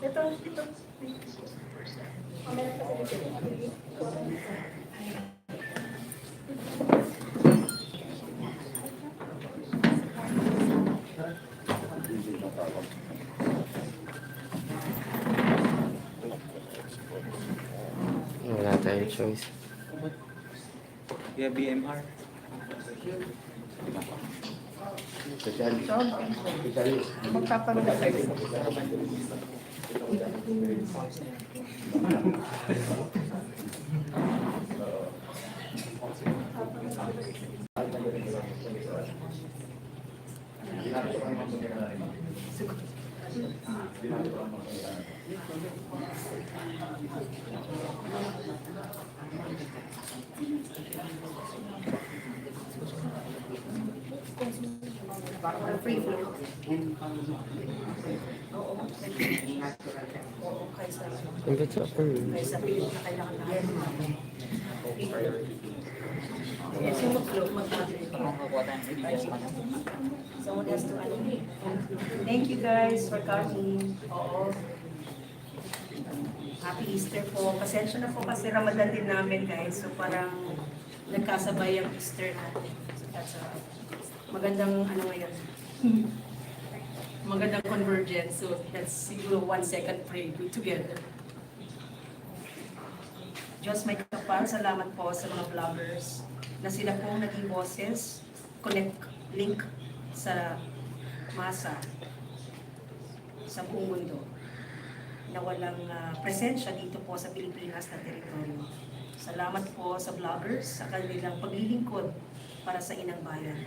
Ito. Wala tayong choice. Yeah, BMR. Magpaparoon na kayo. Free flow. Invite sa ako. Kaysa pilit na kailangan natin. Yes, yung mag-flow, someone has to animate. Thank you guys for coming. Oo. Happy Easter po. Pasensya na po kasi Ramadan din namin guys. So parang nagkasabay ang Easter natin. So that's a magandang ano ngayon. Magandang convergence. So that's siguro 1 second pray together. Diyos may kapal, salamat po sa mga vloggers na sila po naging boses, connect, link sa masa sa buong mundo na walang presensya dito po sa Pilipinas na teritoryo. Salamat po sa vloggers sa kanilang paglilingkod para sa inang bayan.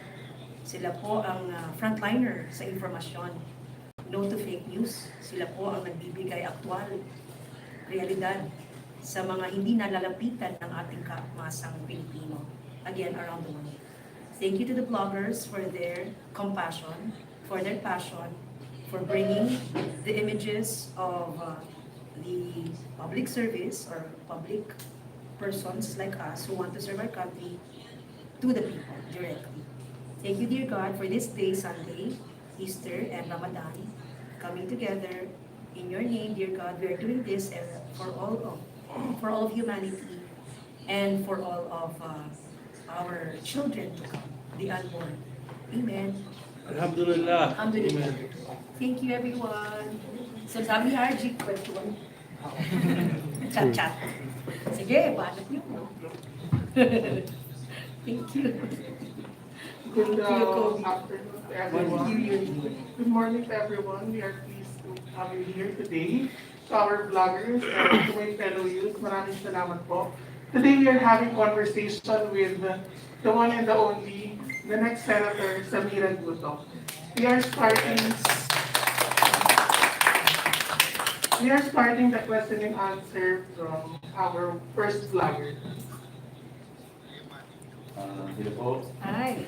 Sila po ang frontliner sa informasyon. No to fake news. Sila po ang nagbibigay aktwal, realidad sa mga hindi nalalapitan ng ating kamasang Pilipino. Again, around the world. Thank you to the bloggers for their compassion, for their passion, for bringing the images of the public service or public persons like us who want to serve our country to the people directly. Thank you, dear God, for this day, Sunday, Easter, and Ramadan, coming together in your name, dear God. We are doing this for all of humanity and for all of our children to come, the unborn. Amen. Alhamdulillah. Alhamdulillah. Thank you, everyone. So sabi Harji, kwentuhan. Chat. Sige, banat niyo. Thank you. Good afternoon to everyone. You. Good morning to everyone. We are pleased to have you here today. To our vloggers and to my fellow youth, maraming salamat po. Today we are having conversation with the one and the only, the next Senator Samira Gutoc. We are starting the question and answer from our first vlogger. Hello po. Hi.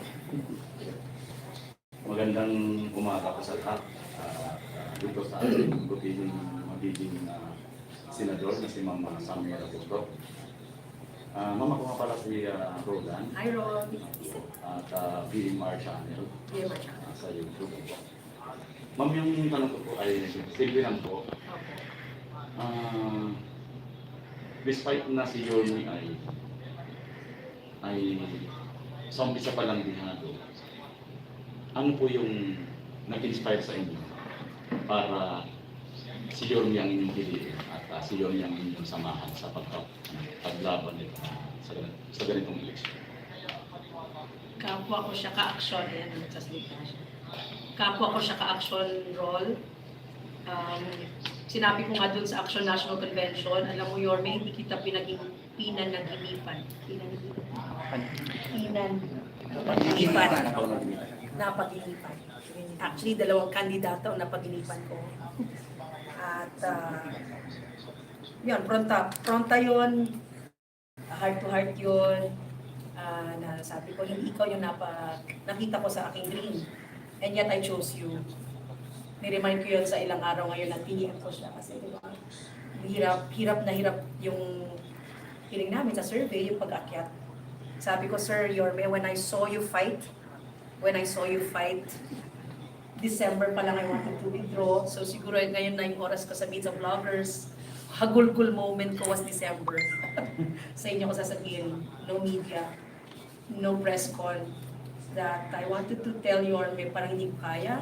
Magandang umaga po sa lahat. Dito sa ating magiging senador na si Ma'am Samira Gutoc. Mama ko nga pala si Roland. Hi, Ron. At BMR channel BMR channel. sa YouTube po. Ma'am, yung tanong ko po ay simple lang po. Despite na si Yormi ay sa umpisa pa lang dinado, ano po yung nag-inspire sa inyo para si Yormi ang inyong piliin at si Yormi ang inyong samahan sa paglaban nito sa ganitong eleksyon? Kapwa ko siya ka-action. Yan, nagsasalita siya. Kapwa ko siya ka-action role. Sinabi ko nga dun sa Action National Convention, alam mo, Yorme, hindi kita pinanaginipan. Napaginipan. Actually, 2 kandidato ang napaginipan ko. At, yun, pronta yun, heart to heart yun, na sabi ko, hindi ikaw yung nakita ko sa aking dream. And yet, I chose you. Ni-remind ko yun sa ilang araw ngayon na pilihan ko siya kasi diba, hirap na hirap yung feeling namin sa survey, yung pag-akyat. Sabi ko, Sir Yorme, when I saw you fight, December pa lang I wanted to withdraw. So siguro ngayon na yung oras ko sabihin sa vloggers, hagulgul moment ko was December. Sa inyo ko sasabihin, no media, no Presscon, that I wanted to tell Yorme parang hindi ko kaya.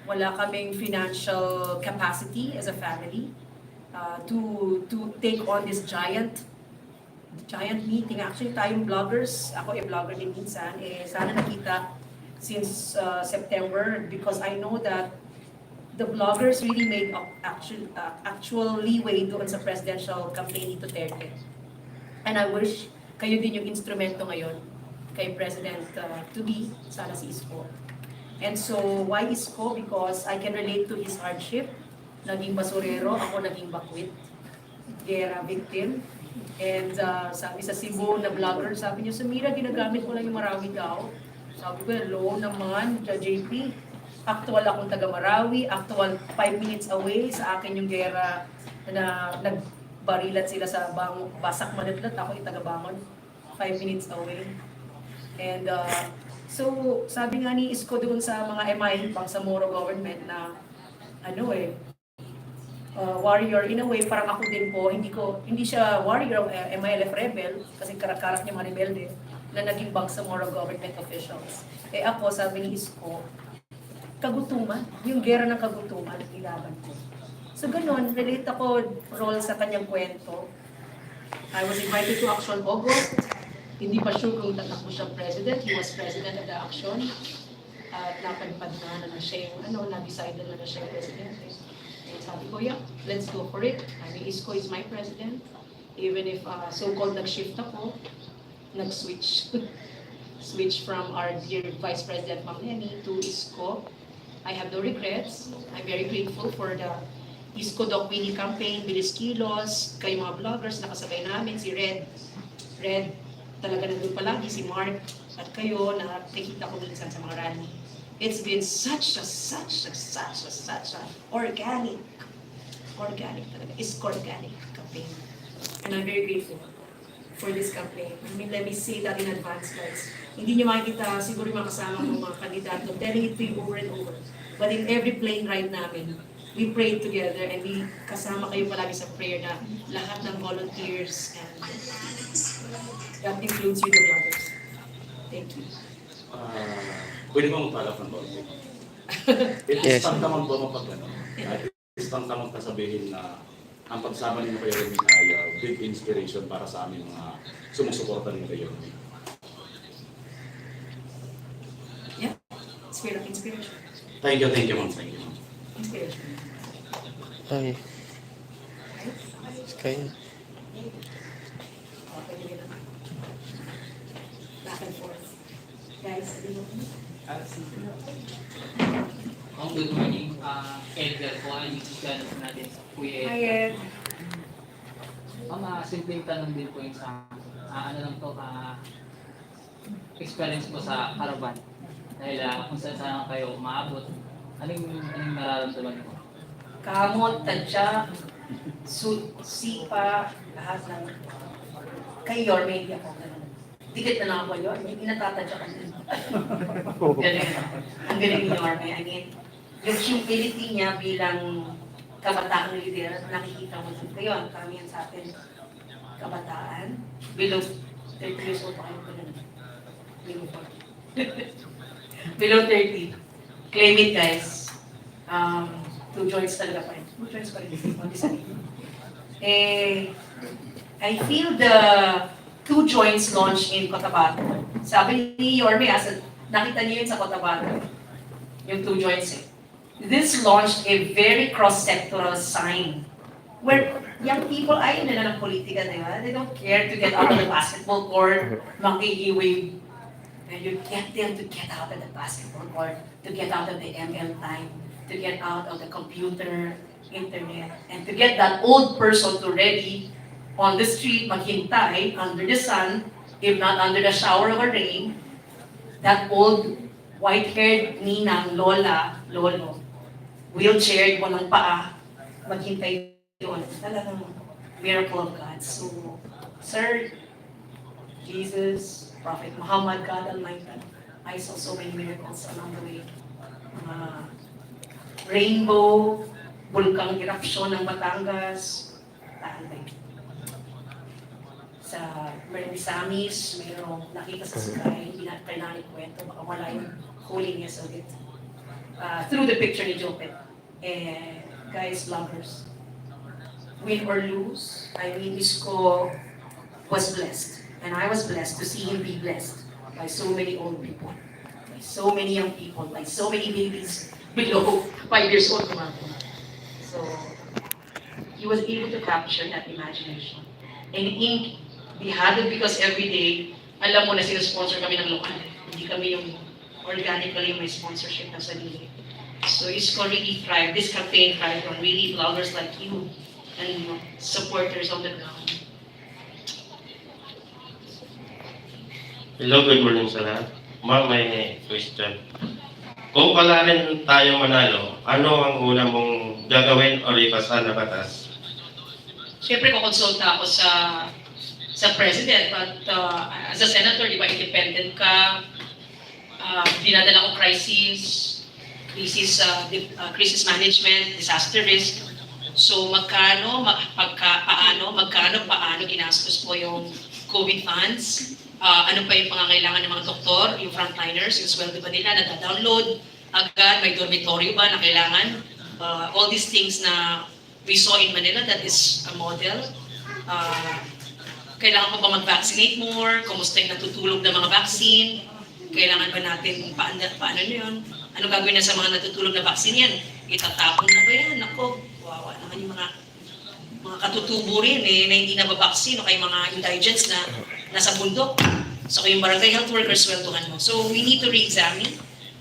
Wala kaming financial capacity as a family to take on this giant meeting. Actually, tayong vloggers, ako vlogger din minsan, sana nakita since September because I know that the vloggers really made actual leeway doon sa presidential campaign ni Duterte. And I wish kayo din yung instrumento ngayon kay President to-be, sana si Isko. And so, why Isko? Because I can relate to his hardship. Naging basurero, ako naging bakwit. Gera victim. And sabi sa Cebu na vlogger, sabi niya, Samira, ginagamit mo lang yung Marawi daw. Sabi ko, hello naman, JP. Actual akong taga Marawi, actual 5 minutes away sa akin yung gera na nagbarilat sila sa Basak Manitlat, ako yung taga Bangon, 5 minutes away. And so, sabi nga ni Isko doon sa mga MI, Bangsamoro government na warrior in a way, parang ako din po, hindi siya warrior of MILF rebel, kasi karak-karak niya mga rebelde, na naging Bangsamoro government officials. Ako, sabi ni Isko, kagutuman, yung gera ng kagutuman, ilaban ko. So ganun, relate ako role sa kanyang kwento. I was invited to Action August. Hindi pa sure kung tatakbo siyang president. He was president of the Action. At napadpad na siya yung, na-decided na siya yung president. And sabi ko, yeah, let's go for it. I mean, Isko is my president. Even if so-called nag-shift ako, nag-switch. Switch from our dear Vice President Ma'am Nemi to Isko. I have no regrets. I'm very grateful for the Isko Doc Winnie campaign, Bilis Kilos, kayo mga vloggers, nakasabay namin, si Red, talaga nandun palagi, si Mark, at kayo, nakikita ko minsan sa mga rally. It's been such a organic talaga, Isko organic campaign. And I'm very grateful for this campaign. I mean, let me say that in advance, guys. Hindi nyo makikita siguro yung mga kasama ng mga kandidato, telling it to you over and over. But in every plane ride namin, we prayed together and we kasama kayo palagi sa prayer na lahat ng volunteers and that includes you, the vloggers. Thank you. Pwede ba magpalap ng konti? Yes. Isang tamang po mapagano. Isang tamang kasabihin na ang pagsama ninyo kayo rin ay big inspiration para sa aming mga sumusuporta ninyo kayo. Yeah, spirit of inspiration. Thank you, ma'am. Thank you, ma'am. Inspiration. Ay, kaya. Okay, yun lang. Back and forth. Guys, ano mo? Good morning. Edgar po, ang YouTube natin sa Kuya Hi, Ed. Ed. Simpleng tanong din po yung sa, experience po sa caravan. Dahil kung saan kayo umaabot, anong nararamdaman mo? Kamot, tadya, sipa, lahat ng kay Yorme, hindi ako ganun. Dikit na lang ako Yorme, hindi natatadya ka din. Ang galing ni Yorme. I mean, yung humility niya bilang kabataang leader, nakikita mo din kayo, ang karamihan sa atin, kabataan, below 30 years old pa kayo ko na. Below 30. Claim it, guys. 2 joints talaga pa rin. 2 joints pa rin. I feel the 2 joints launch in Cotabato. Sabi ni Yorme, nakita niyo yun sa Cotabato. Yung 2 joints eh. This launched a very cross-sectoral sign where young people, ayaw nila ng politika, di ba? They don't care to get out of the basketball court, makikiwave. And you get them to get out of the basketball court, to get out of the ML time, to get out of the computer, internet, and to get that old person to ready on the street, maghintay, under the sun, if not under the shower or rain, that old white-haired ninang, lola, lolo, wheelchaired, walang paa, maghintay doon. Talagang miracle of God. So, Sir, Jesus, Prophet Muhammad, God Almighty. I saw so many miracles along the way. Rainbow, bulkang eruption ng Batangas, taanday. Sa Mermisamis, mayroong nakita sa sky, hindi na kailangan ikwento, baka wala yung holiness of it. Through the picture ni Jopet. Guys, vloggers, win or lose, I mean, Isko was blessed. And I was blessed to see him be blessed by so many old people, by so many young people, by so many babies below 5 years old. So, he was able to capture that imagination. And in Bihado, because every day, alam mo na sinasponsor kami ng lokal. Hindi kami yung organically may sponsorship na sarili. So Isko really thrived, this campaign thrived on really vloggers like you and supporters on the ground. Hello, good morning sa lahat. Ma'am, may question. Kung pala rin tayo manalo, ano ang una mong gagawin o ipasa na batas? Siyempre, kukonsulta ako sa president, but as a senator, di ba, independent ka, dinadala ko crisis management, disaster risk. So magkano ginastos po yung COVID funds, ano pa yung pangangailangan ng mga doktor, yung frontliners, yung sweldo ba nila, nada-download agad, may dormitorio ba na kailangan, all these things na we saw in Manila, that is a model. Kailangan pa ba mag-vaccinate more? Kumusta yung natutulog ng mga vaccine? Kailangan ba natin, paano yun? Ano gagawin na sa mga natutulog na vaccine yan? Itatapon na ba yan? Ako, wawa naman yung mga katutubo rin na hindi nababaksin o kay mga indigents na nasa bundok. So yung barangay health workers, sweldohan mo. So we need to re-examine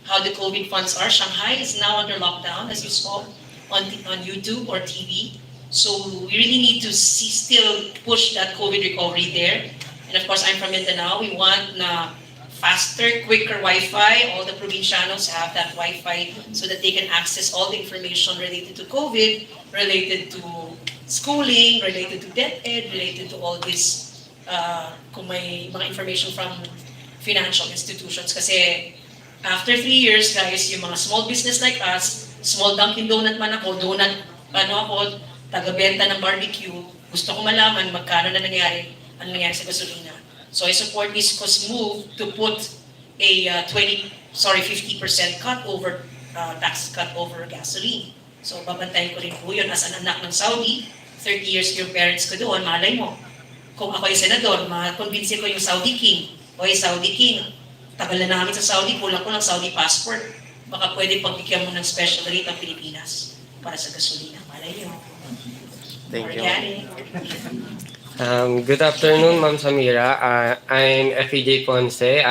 how the COVID funds are. Shanghai is now under lockdown, as you saw on YouTube or TV. So we really need to still push that COVID recovery there. And of course, I'm from Mindanao. We want na faster, quicker Wi-Fi. All the provincianos have that Wi-Fi so that they can access all the information related to COVID, related to schooling, related to DepEd, related to all this, kung may mga information from financial institutions. Kasi after 3 years, guys, yung mga small business like us, small Dunkin' Donut man ako, taga-benta ng barbecue, gusto ko malaman magkano na nangyari sa gasolina. So I support Isko's move to put a 50% cut over, tax cut over gasoline. So babantayan ko rin po yun as an anak ng Saudi, 30 years yung parents ko doon, malay mo. Kung ako ay senador, makonvince ko yung Saudi King, o Saudi King, tagal na namin sa Saudi, kulang ko ng Saudi passport. Baka pwede pagbigyan mo ng special rate ang Pilipinas para sa gasolina. Malay niyo. Thank you. Organic. Good afternoon, Ma'am Samira. I'm FEJ Ponce.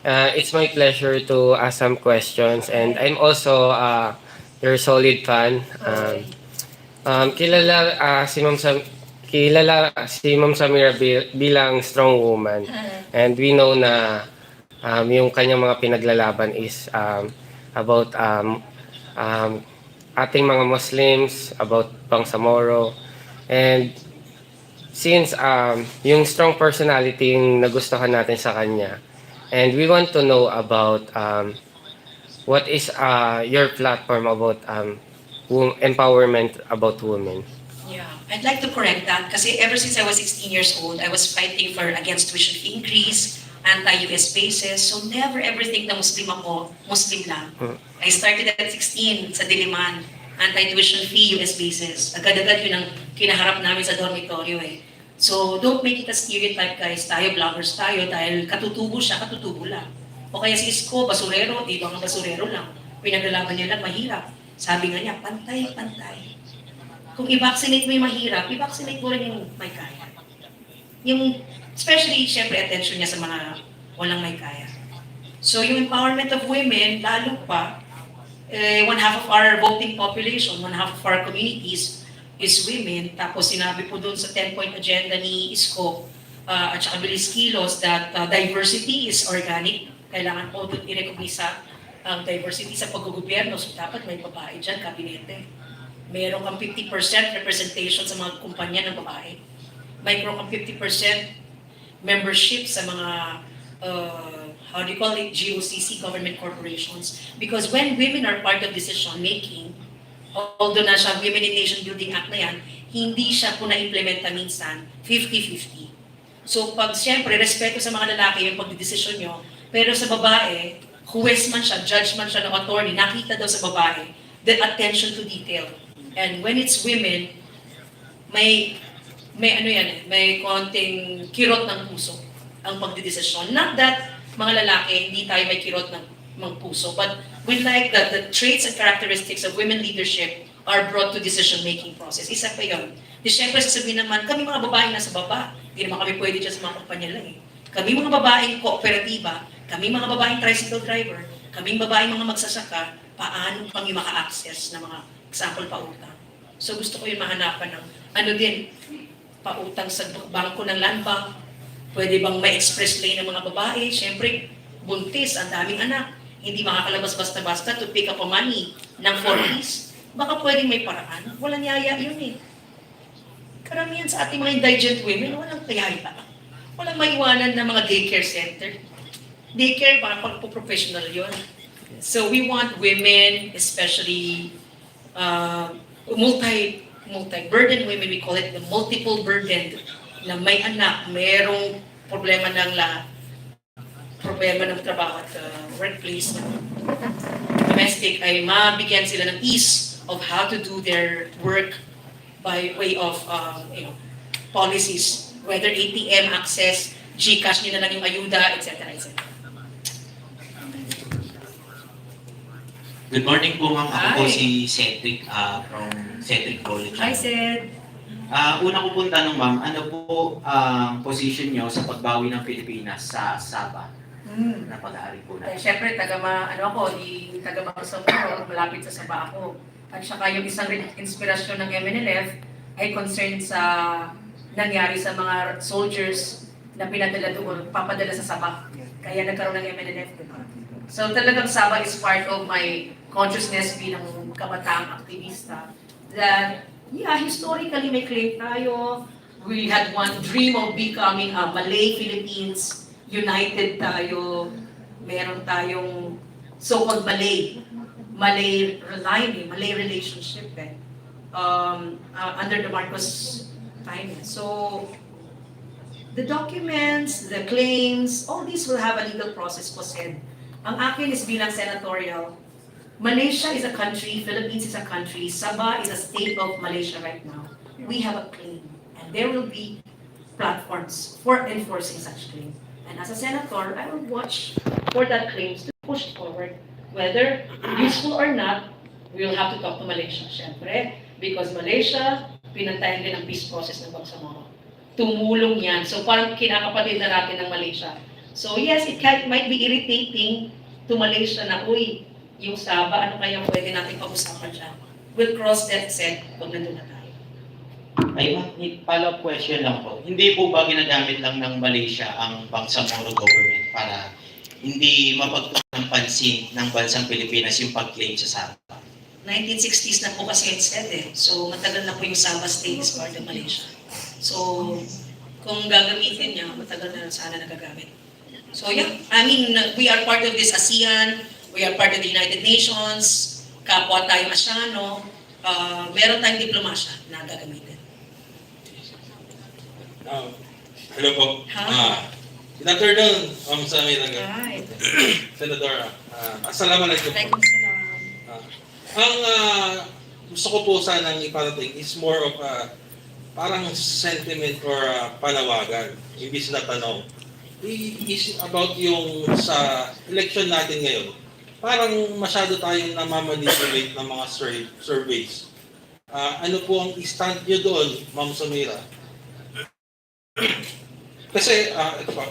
It's my pleasure to ask some questions, and I'm also your solid fan. Kilala si Ma'am Samira bilang strong woman, and we know na yung kanyang mga pinaglalaban is about ating mga Muslims, about Bangsamoro, and since yung strong personality yung nagustuhan natin sa kanya, and we want to know about what is your platform about empowerment about women. Yeah, I'd like to correct that kasi ever since I was 16 years old, I was fighting against tuition fee increase, anti-US bases, so never ever think na Muslim ako, Muslim lang. I started at 16 sa Diliman, anti-tuition fee, US bases. Agad-agad yun ang kinaharap namin sa dormitorio eh. So don't make it a stereotype guys, tayo vloggers tayo dahil katutubo siya, katutubo lang. O kaya si Isko, basurero, di ba nga basurero lang. Pinaglalaban niya lang, mahirap. Sabi nga niya, pantay-pantay. Kung i-vaccinate mo yung mahirap, i-vaccinate mo rin yung may kaya. Yung, especially, syempre, attention niya sa mga walang may kaya. So yung empowerment of women, lalo pa, 1/2 of our voting population, 1/2 of our communities is women. Tapos sinabi po doon sa 10-point agenda ni Isko at saka Bilis Kilos that diversity is organic. Kailangan po doon i-recognize ang diversity sa paggugobyerno. So dapat may babae dyan, kabinete. Mayroon kang 50% representation sa mga kumpanya ng babae. Mayroon kang 50% membership sa mga how do you call it, GOCC, government corporations. Because when women are part of decision making, although nasa Women in Nation Building Act na yan, hindi siya po na-implementa minsan 50-50. So pag siyempre, respeto sa mga lalaki yung pagdidesisyon nyo, pero sa babae, huwes man siya, judge man siya ng attorney, nakita daw sa babae, the attention to detail. And when it's women, may ano yan eh, may konting kirot ng puso ang pagdidesisyon. Not that mga lalaki, hindi tayo may kirot ng puso, but we like that the traits and characteristics of women leadership are brought to decision-making process. Isa pa yun. Di syempre sasabihin naman, kami mga babaeng nasa baba, hindi naman kami pwede dyan sa mga kumpanya lang eh. Kami mga babaeng kooperatiba, kami mga babaeng tricycle driver, kaming babaeng mga magsasaka, paano kami maka-access ng mga example pautang. So gusto ko yung mahanapan ng ano din, pautang sa bangko ng land bank, pwede bang may express lane ng mga babae, syempre buntis, ang daming anak, hindi makakalabas basta-basta to pick up a money ng 40s, baka pwedeng may paraan, walang yaya yun eh. Karamihan sa ating mga indigent women, walang yaya. Walang maiwanan na mga daycare center. Daycare, parang pagpo-professional yun. So we want women, especially multi-burden women, we call it the multiple burden, na may anak, mayroong problema ng trabaho at workplace, domestic, ay mabigyan sila ng ease of how to do their work by way of policies, whether ATM access, GCash nila lang yung ayuda, etc. etc. Good morning po ma'am. Ako po Hi. si Cedric from Cedric College. Hi, Sed. Una ko pong tanong ma'am, ano po ang position nyo sa pagbawi ng Pilipinas sa Sabah na pag-aari po natin? Siyempre, taga Samoro, malapit sa Sabah ako. At saka yung isang inspirasyon ng MNLF ay concerned sa nangyari sa mga soldiers na pinadala doon, papadala sa Sabah. Kaya nagkaroon ng MNLF. Diba? So talagang Sabah is part of my consciousness bilang kabataang aktivista. That, yeah, historically may claim tayo. We had one dream of becoming a Malay Philippines. United tayo. Meron tayong so-called Malay line, Malay relationship under the Marcos time. So, the documents, the claims, all these will have a legal process po said. Ang akin is bilang senatorial. Malaysia is a country, Philippines is a country, Sabah is a state of Malaysia right now. We have a claim, and there will be platforms for enforcing such claim. And as a senator, I will watch for that claims to push forward. Whether useful or not, we will have to talk to Malaysia, syempre. Because Malaysia, pinantayan din ang peace process ng Bangsamoro. Tumulong yan. So parang kinakapatid na natin ng Malaysia. So yes, it might be irritating to Malaysia na, uy, yung Sabah, ano kaya pwede natin pag-usapan dyan? We'll cross that set pag nandun na tayo. Ay, follow-up question lang po. Hindi po ba ginagamit lang ng Malaysia ang Bangsamoro government para hindi mapagtuunan ng pansin ng bansang Pilipinas yung pag-claim sa Sabah? 1960s na po kasi it said eh. So matagal na po yung Sabah state is part of Malaysia. So kung gagamitin niya, matagal na sana nagagamit. So yeah, I mean, we are part of this ASEAN, we are part of the United Nations, kapwa tayong Asyano, meron tayong diplomasya na gagamitin. Hello po. Hi. Good afternoon, Ma'am Samira Gutoc. Hi. Senador, assalamualaikum. Waalaikumsalam. Ang gusto ko po sanang iparating is more of parang sentiment or panawagan, imbis na tanong. Is about yung sa election natin ngayon. Parang masyado tayong namamanipulate ng mga surveys. Ano po ang stand nyo doon, Ma'am Samira? Kasi, ito pa,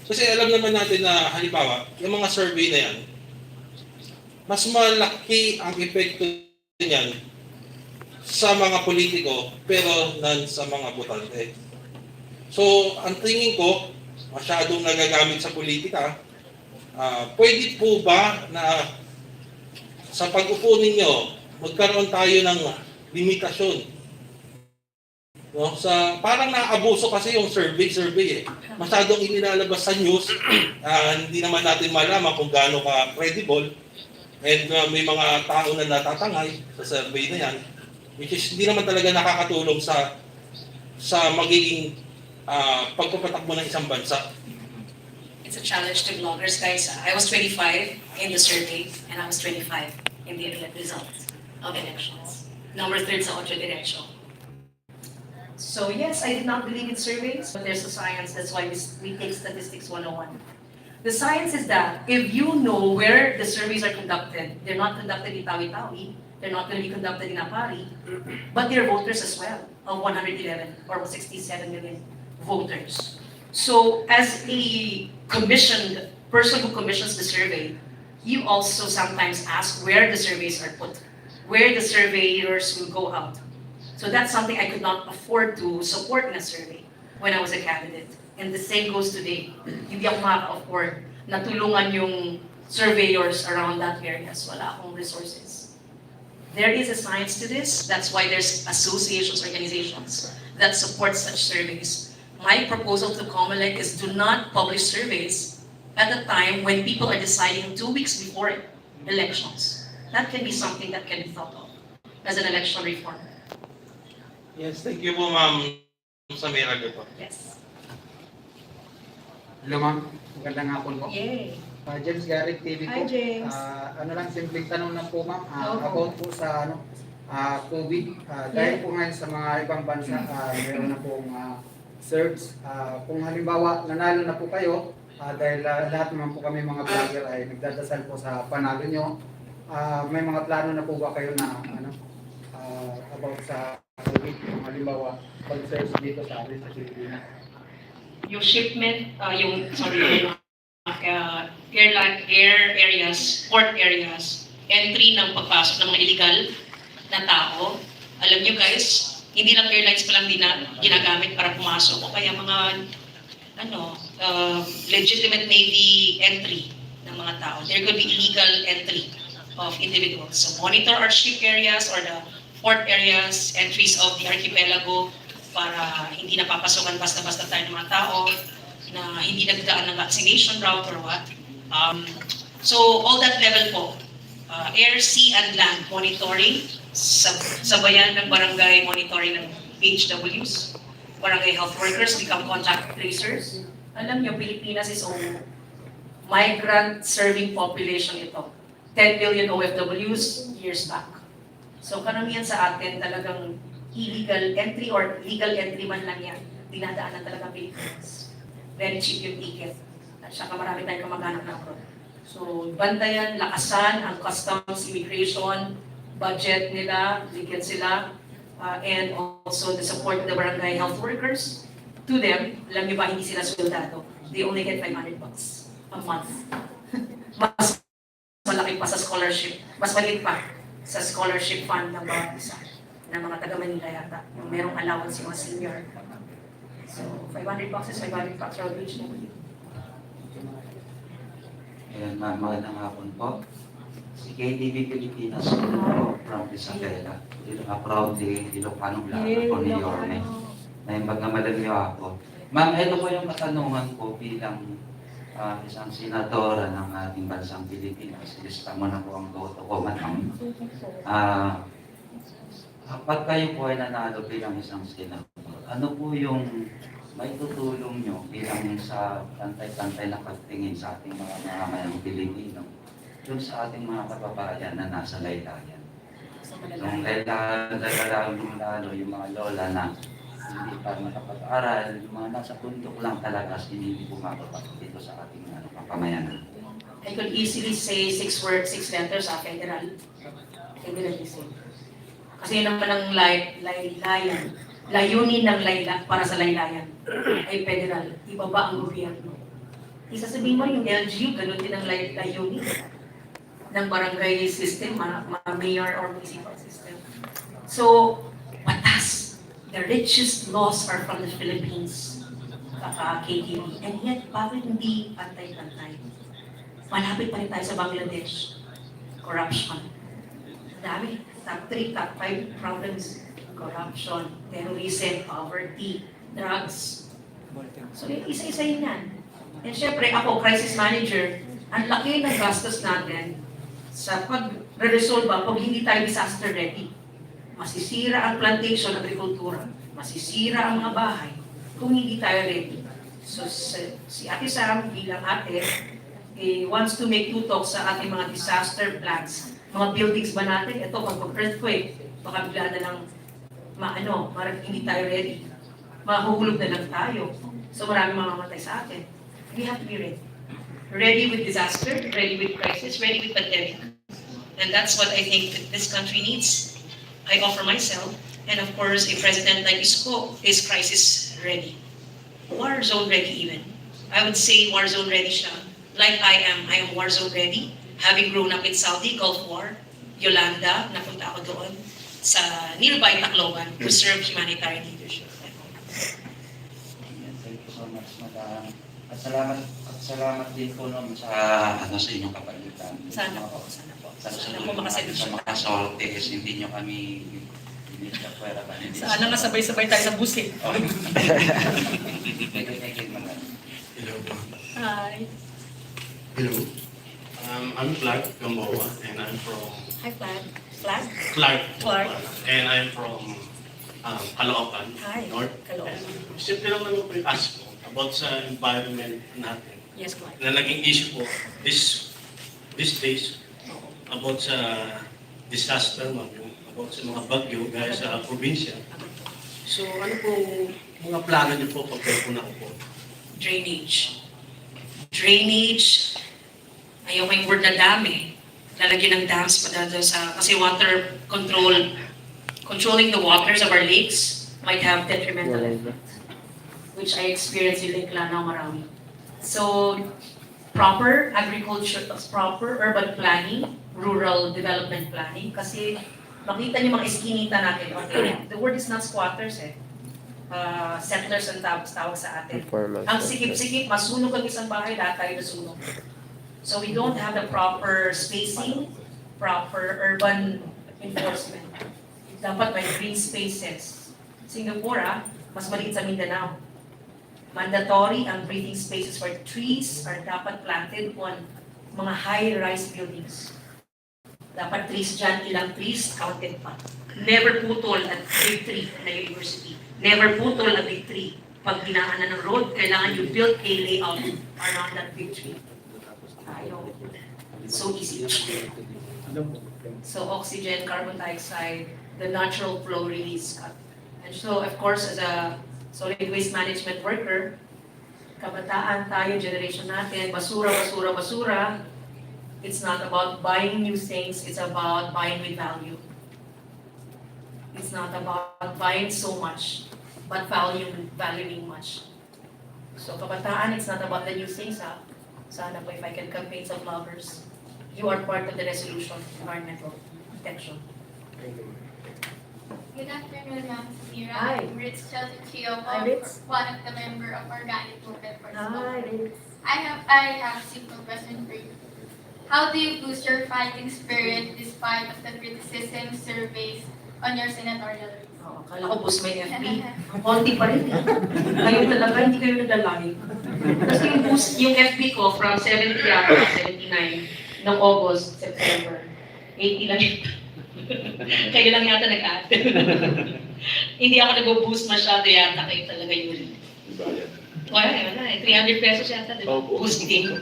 kasi alam naman natin na halimbawa, yung mga survey na yan, mas malaki ang epekto niyan sa mga politiko pero nan sa mga botante. So, ang tingin ko, masyadong nagagamit sa politika, pwede po ba na sa pag-upo ninyo, magkaroon tayo ng limitasyon No? Parang naabuso kasi yung survey eh. Masyadong inilalabas sa news, hindi naman natin malaman kung gaano ka credible, and may mga tao na natatangay sa survey na yan, which is hindi naman talaga nakakatulong sa magiging pagpapatakbo ng isang bansa. It's a challenge to bloggers, guys. I was 25 in the survey, and I was 25 in the results of elections. Number third sa Ocho Direction. So yes, I did not believe in surveys, but there's a science. That's why we take Statistics 101. The science is that if you know where the surveys are conducted, they're not conducted in Tawi-Tawi, they're not going to be conducted in Apari, but they're voters as well, of 111 or 67 million voters. So as a commissioned person who commissions the survey, you also sometimes ask where the surveys are put, where the surveyors will go out. So that's something I could not afford to support in a survey when I was a candidate. And the same goes today. Hindi ako makaka-afford na tulungan yung surveyors around that areas. Wala akong resources. There is a science to this. That's why there's associations, organizations that support such surveys. My proposal to COMELEC is do not publish surveys at a time when people are deciding 2 weeks before elections. That can be something that can be thought of as an election reform. Yes, thank you po, Ma'am Samira Gutoc. Yes. Hello ma'am, magandang hapon po. Yay. James Garrett TV po. Hi, James. Ano lang, simpleng tanong na po ma'am, Oo. about po sa COVID. Dahil po ngayon sa mga ibang bansa, meron na pong surge. Kung halimbawa, nanalo na po kayo, dahil lahat naman po kami mga vlogger ay nagdadasal po sa panalo nyo, may mga plano na po ba kayo na about sa COVID? Kung halimbawa, pag-surge dito sa atin sa Pilipinas. Yung shipment, yung air areas, port areas, entry ng pagpasok ng mga illegal na tao. Alam nyo guys, hindi lang airlines pa lang ginagamit para pumasok o kaya mga legitimate Navy entry ng mga tao. There could be illegal entry of individuals. So monitor our ship areas or the port areas, entries of the archipelago para hindi napapasokan basta-basta tayo ng mga tao na hindi nagdaan ng vaccination route or what. So all that level po, air, sea, and land monitoring, sabayan ng barangay monitoring ng HWs, barangay health workers become contact tracers. Alam niyo, Pilipinas is a migrant serving population ito. 10 million OFWs years back. So karamihan sa atin talagang illegal entry or legal entry man lang yan. Dinadaanan talaga Pilipinas. Very cheap yung ticket. At saka marami tayong kamag-anak na abroad. So bantayan, lakasan ang customs, immigration, budget nila, bigyan sila, and also the support of the barangay health workers. To them, alam niyo ba, hindi sila soldado. They only get $500 a month. Mas malaki pa sa scholarship. Mas maliit pa sa scholarship fund ng mga isa, ng mga taga-Manila yata. Yung merong allowance yung mga senior. So, $500 is $500 for each nobody. Ayan, magandang hapon po. Si KTV Pilipinas po from Isabela. Proudly, Ilocano Blanco po ni Yorme. Naimbag na madali ako. Ma'am, ito po yung katanungan ko bilang isang senadora ng ating bansang Pilipinas. Ilista mo na po ang boto ko, ma'am. Kapag kayo po ay nanalo bilang isang senador, ano po yung may tutulong nyo bilang sa pantay-pantay na pagtingin sa ating mga mamamayang Pilipino dun sa ating mga kababayan na nasa laylayan? Yung lalo yung mga lola na hindi pa makapag-aral, yung mga nasa bundok lang talaga hindi pumapapasok dito sa ating pamayanan. I could easily say 6 letters federal. Federalism. Kasi yun naman ang laylayan. Layunin ng layla para sa laylayan ay federal. Ibaba ang gobyerno. Isasabihin mo yung LGU, ganun din ang layunin ng barangay system, mayor or municipal system. So, batas. The richest laws are from the Philippines, KTV. And yet, bakit hindi pantay-pantay? Malapit pa rin tayo sa Bangladesh. Corruption. Dami. Top 3, top 5 problems corruption, terrorism, poverty, drugs. So isa-isahin yan. And syempre ako, crisis manager, ang laki ng gastos natin sa pag-resolve pag hindi tayo disaster ready. Masisira ang plantation, agrikultura, masisira ang mga bahay kung hindi tayo ready. So si Ate Sam bilang ate, wants to make tutok sa ating mga disaster plans. Mga buildings ba natin, ito pag earthquake, baka bigla na lang hindi tayo ready. Mahuhulog na lang tayo. So maraming mamamatay sa atin. We have to be ready. Ready with disaster, ready with crisis, ready with pandemic. And that's what I think that this country needs. I offer myself, and of course, a president like Isko is crisis ready. War zone ready even. I would say war zone ready siya. Like I am war zone ready. Having grown up in Saudi, Gulf War, Yolanda, napunta ako doon sa nearby Tacloban to serve humanitarian leadership. Thank you so much, Madam. At salamat din po no, sa inyong kapalitan. Sana po, sana po. Sana po makasagot sa siya. mga sortes, hindi nyo kami pwera ba? Sana nga sabay-sabay tayo sa busit. Thank you, Madam. Hello. Hi. Hello. I'm Clark Gamboa, and I'm from Hi, Flag. Flag? Clark. And I'm from Caloocan, Hi. North. Caloocan. Simple lang naman po yung ask ko about sa environment natin. Yes, Clark. Na naging issue po these days about sa disaster, about sa mga bagyo gaya sa probinsya. So ano pong mga plano niyo po pag kayo po nakaupo? Drainage. Drainage, ayaw may word na dami. Lalagyan ng dams pa dito sa, kasi water control, controlling the waters of our lakes might have detrimental effect, which I experienced in Lake Lanao, marami. So, proper agriculture, proper urban planning, rural development planning, kasi makita niyo mga iskinita natin, okay, the word is not squatters settlers ang tawag sa atin. Ang sikip-sikip, masunog ang isang bahay, lahat tayo nasunog. So we don't have the proper spacing, proper urban enforcement. Dapat may green spaces. Singapore, mas maliit sa Mindanao. Mandatory ang breathing spaces for trees are dapat planted on mga high-rise buildings. Dapat trees dyan, ilang trees, counted pa. Never putol at big tree na university. Never putol a big tree. Pag dinaanan ng road, kailangan you build a layout around that big tree. So easy. So oxygen, carbon dioxide, the natural flow release. And so of course, as a solid waste management worker, kabataan tayo, generation natin, basura, basura, basura. It's not about buying new things, it's about buying with value. It's not about buying so much, but valuing much. So kabataan, it's not about the new things. Sana po if I can campaign some lovers. You are part of the resolution, environmental protection. Good afternoon, Ma'am Samira. Hi. I'm Ritz Chalchio, Hi, Ritz. one of the member of Organic Movement for Hi, Ritz. I have a simple question for you. How do you boost your fighting spirit despite of the criticism surveys on your senatorial race? Akala ko boost may FB. Ang konti pa rin. Kayo talaga, hindi kayo nadalangin. Tapos yung boost, yung FB ko from 70 yata, 79, noong August, September. 80 lang yun. Kayo lang yata nag-add. Hindi ako nag-boost masyado yata, kayo talaga yun. Wala, 300 pesos yata, diba? Boosting.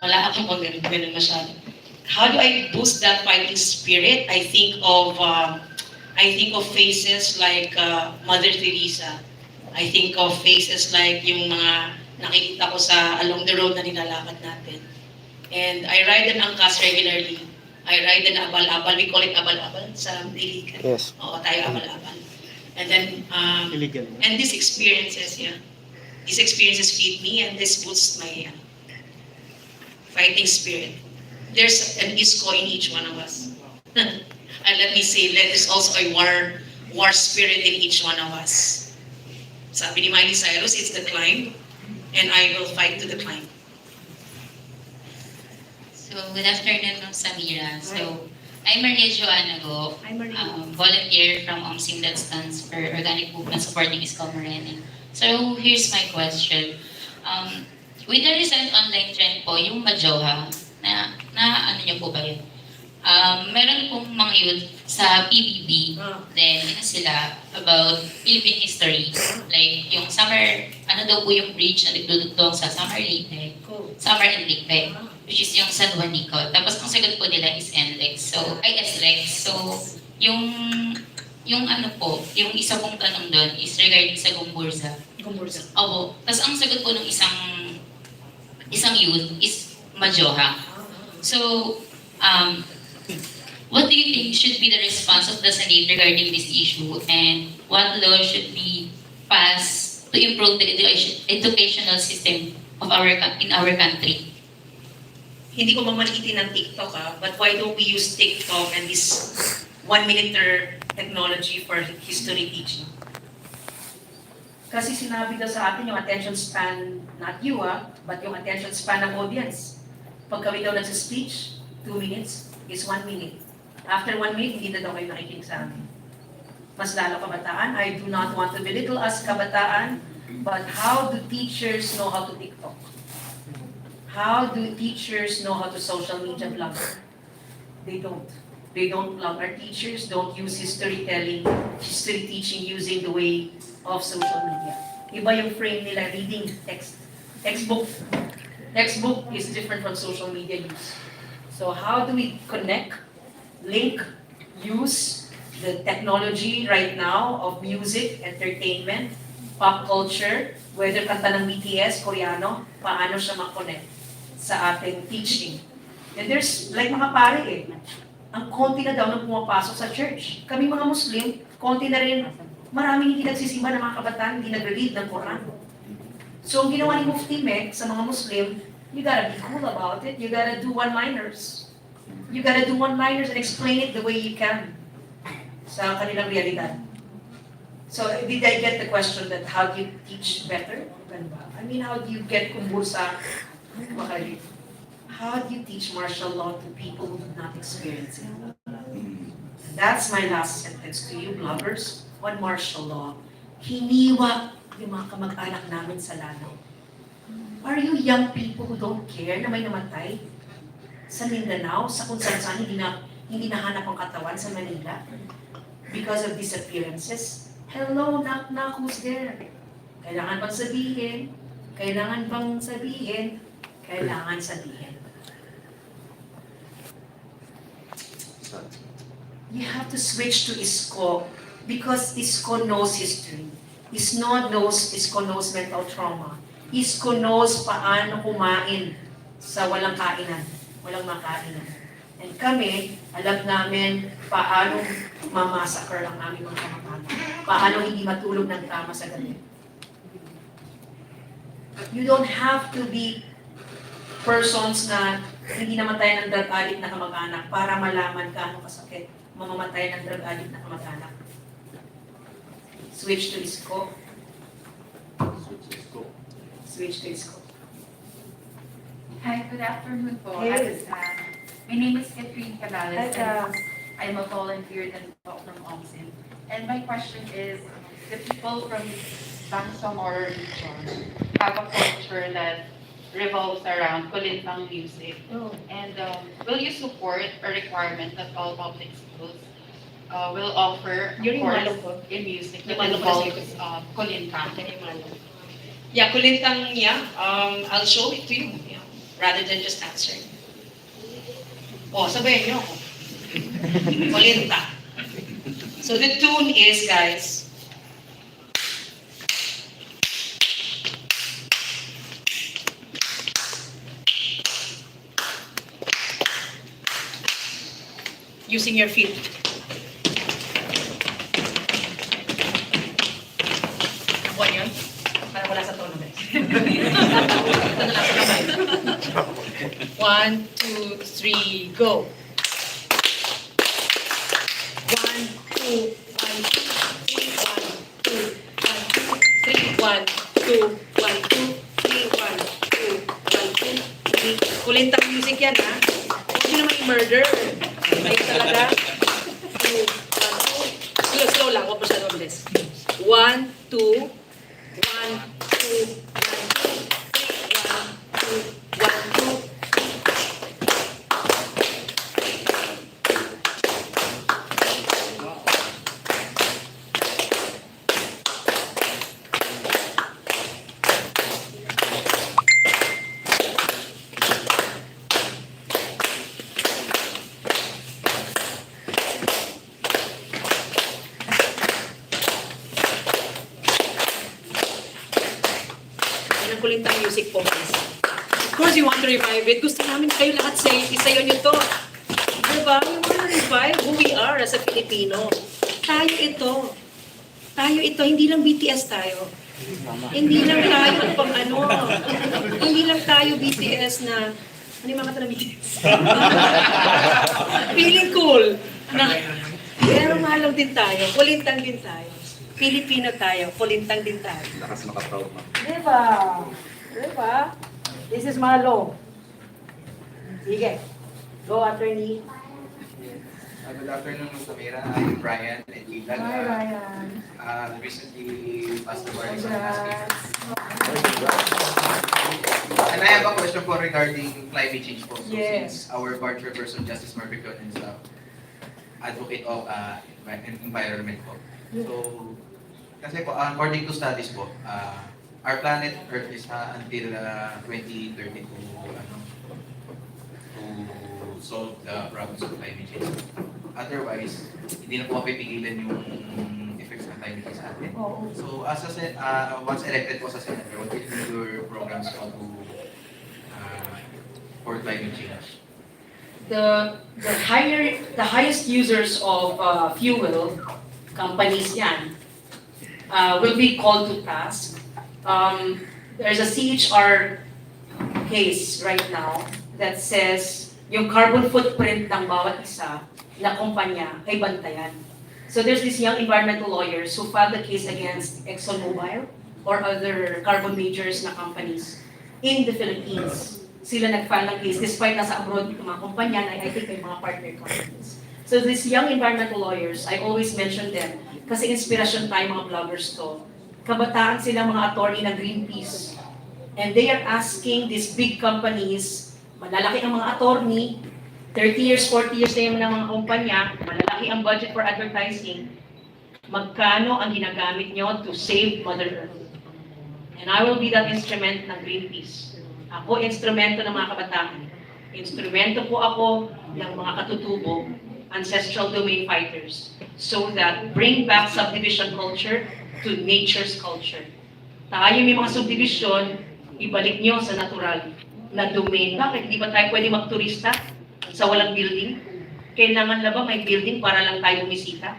Wala akong ganun masyado. How do I boost that fighting spirit? I think of faces like Mother Teresa. I think of faces like yung mga nakikita ko sa along the road na nilalakad natin. And I ride an angkas regularly. I ride an abal-abal. We call it abal-abal sa illegal. Yes. Oo, tayo abal-abal. And then, and these experiences feed me and this boosts my fighting spirit. There's an ISCO in each one of us. And let me say, there's also a war spirit in each one of us. Sabi ni Miley Cyrus, it's the climb, and I will fight to the climb. So, good afternoon, Ma'am Samira. So, I'm Maria Joanna Go, I'm Maria. volunteer from OMSIM that stands for Organic Movement Supporting Isko Morena. So here's my question. With the recent online trend po, yung Majoha, na ano niyo po ba yun? Meron pong mga youth sa PBB, then sila about Philippine history. Like yung summer, ano daw po yung bridge na nagdudugtong sa Summer Leyte, Summer and Leyte, which is yung San Juanico. Tapos ang sagot po nila is NLEX. So, ay SLEX. So, yung ano po, yung isa pong tanong doon is regarding sa Gumburza. Gumburza. Opo. Tapos ang sagot po ng isang youth is Majoha. So, what do you think should be the response of the Senate regarding this issue, and what law should be passed to improve the educational system of in our country? Hindi ko mamalitin ng TikTok but why don't we use TikTok and this 1-minute technology for history teaching? Kasi sinabi daw sa atin yung attention span, not you but yung attention span ng audience. Pag kami daw nagsa-speech, 2 minutes is 1 minute. After 1 minute, hindi na daw kayo nakikinig sa amin. Mas lalo kabataan, I do not want to belittle us kabataan, but how do teachers know how to TikTok? How do teachers know how to social media blog? They don't. They don't blog. Our teachers don't use history teaching using the way of social media. Iba yung frame nila, reading textbook. Textbook is different from social media use. So how do we connect, link, use the technology right now of music, entertainment, pop culture, whether kanta ng BTS, Koreano, paano siya ma-connect sa ating teaching. And there's, like mga pare ang konti na daw nang pumapasok sa church. Kami mga Muslim, konti na rin, maraming hindi nagsisimba ng mga kabataan, hindi nagre-read ng Quran. So ang ginawa ni Mufti Mek sa mga Muslim, you gotta be cool about it, you gotta do one-liners. You gotta do one-liners and explain it the way you can sa kanilang realidad. So, did I get the question that how do you teach better? I mean, how do you get kumbursa? How do you teach martial law to people who did not experience it? And that's my last sentence to you, bloggers, on martial law. Hiniwa yung mga kamag-anak namin sa Lanao. Are you young people who don't care na may namatay sa Mindanao, sa kung saan hindi nahanap ang katawan sa Manila because of disappearances? Hello, knock, who's there? Kailangan bang sabihin? Kailangan bang sabihin? Kailangan sabihin. You have to switch to ISKCO because ISKCO knows history. ISKCO knows mental trauma. ISKCO knows paano kumain sa walang kainan, walang makainan. And kami, alam namin paano mamasakar ang aming mga kamag-anak. Paano hindi matulog ng tama sa gabi. You don't have to be persons na hindi namatay ng drug addict na kamag-anak para malaman gaano kasakit mamamatay ng drug addict na kamag-anak. Switch to ISKCO. Switch to ISKCO. Hi, good afternoon po. Hey. My name is Catherine Cabales. Hi, I'm a volunteer and from OMSIM. And my question is, the people from Bangsamoro region have a culture that revolves around kulintang music. And will you support a requirement that all public schools will offer a course in music that involves kulintang? Yeah, kulintang, I'll show it to you, rather than just answering. Sabayan niyo ako. Kulinta. So the tune is, guys, using your feet. Nakuha niyo? Para wala sa tono, guys. Ito na lang sa kamay. 1, 2, 3, go. 1, 2, 1, 2, 3, 1, 2, 1, 2, 3, 1, 2, 1, 2, 3, 1, 2, 3. Kulintang music yan, ha? Huwag nyo naman i-murder. Kayo sa talaga. 2, 1, 2. Slow lang, huwag masyadong bilis. 1, 2, 1, 2, 1, 2, 3, 1, 2, 1, 2. Yan ang kulintang music po, guys. Of course, you want to revive it. Gusto namin kayo lahat isayo nyo to. Diba? You want to revive who we are as a Filipino. Tayo ito. Tayo ito. Hindi lang BTS tayo. Hindi lang tayo pang ano. Hindi lang tayo BTS na... Ano yung mga kata ng BTS? Feeling cool. Pero malam din tayo. Kulintang din tayo. Filipino tayo. Kulintang din tayo. Lakas makaproud mo. Diba? Diba? This is Malo. Sige. Go, attorney. Good afternoon, Ms. Samira. I'm Brian and Ilan. Hi, Ryan. Recently passed the bar exam last week. And I have a question po regarding climate change po. So Yes. since our board chairperson, Justice Marbicon, is advocate of environment po. So, kasi po, according to studies po, our planet Earth is until 2030 to solve the problems of climate change. Otherwise, hindi na po mapipigilan yung effects ng climate change sa atin. So, as a once elected po sa Senator, what will be your programs po to for climate change? The highest users of fuel, companies yan, will be called to task. There's a CHR case right now that says yung carbon footprint ng bawat isa na kumpanya ay bantayan. So there's these young environmental lawyers who filed the case against ExxonMobil or other carbon majors na companies in the Philippines. Sila nag-file ng case despite nasa abroad yung mga kumpanya na I think may mga partner companies. So these young environmental lawyers, I always mention them kasi inspirasyon tayo mga vloggers to. Kabataan sila mga attorney ng Greenpeace. And they are asking these big companies, malalaki ang mga attorney, 30 years, 40 years na yung ng mga kumpanya, malalaki ang budget for advertising, magkano ang ginagamit nyo to save Mother Earth? And I will be that instrument ng Greenpeace. Ako, instrumento ng mga kabataan. Instrumento po ako ng mga katutubo, ancestral domain fighters, so that bring back subdivision culture to nature's culture. Tayo may mga subdivision, ibalik nyo sa natural na domain. Bakit? Hindi ba tayo pwede magturista sa walang building? Kailangan na ba may building para lang tayo bumisita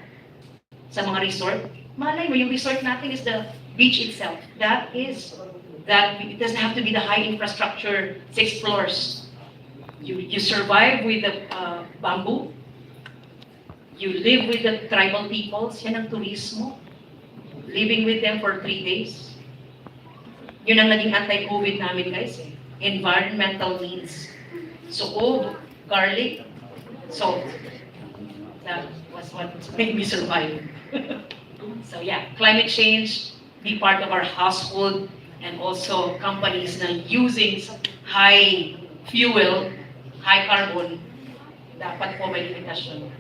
sa mga resort? Malay mo, yung resort natin is the beach itself. It doesn't have to be the high infrastructure, 6 floors. You survive with the bamboo. You live with the tribal peoples. Yan ang turismo. Living with them for 3 days. Yun ang naging anti-COVID namin, guys. Environmental needs. So, garlic, salt. That was what made me survive. So yeah, climate change, be part of our household, and also companies na using high fuel, high carbon, dapat po may limitasyon.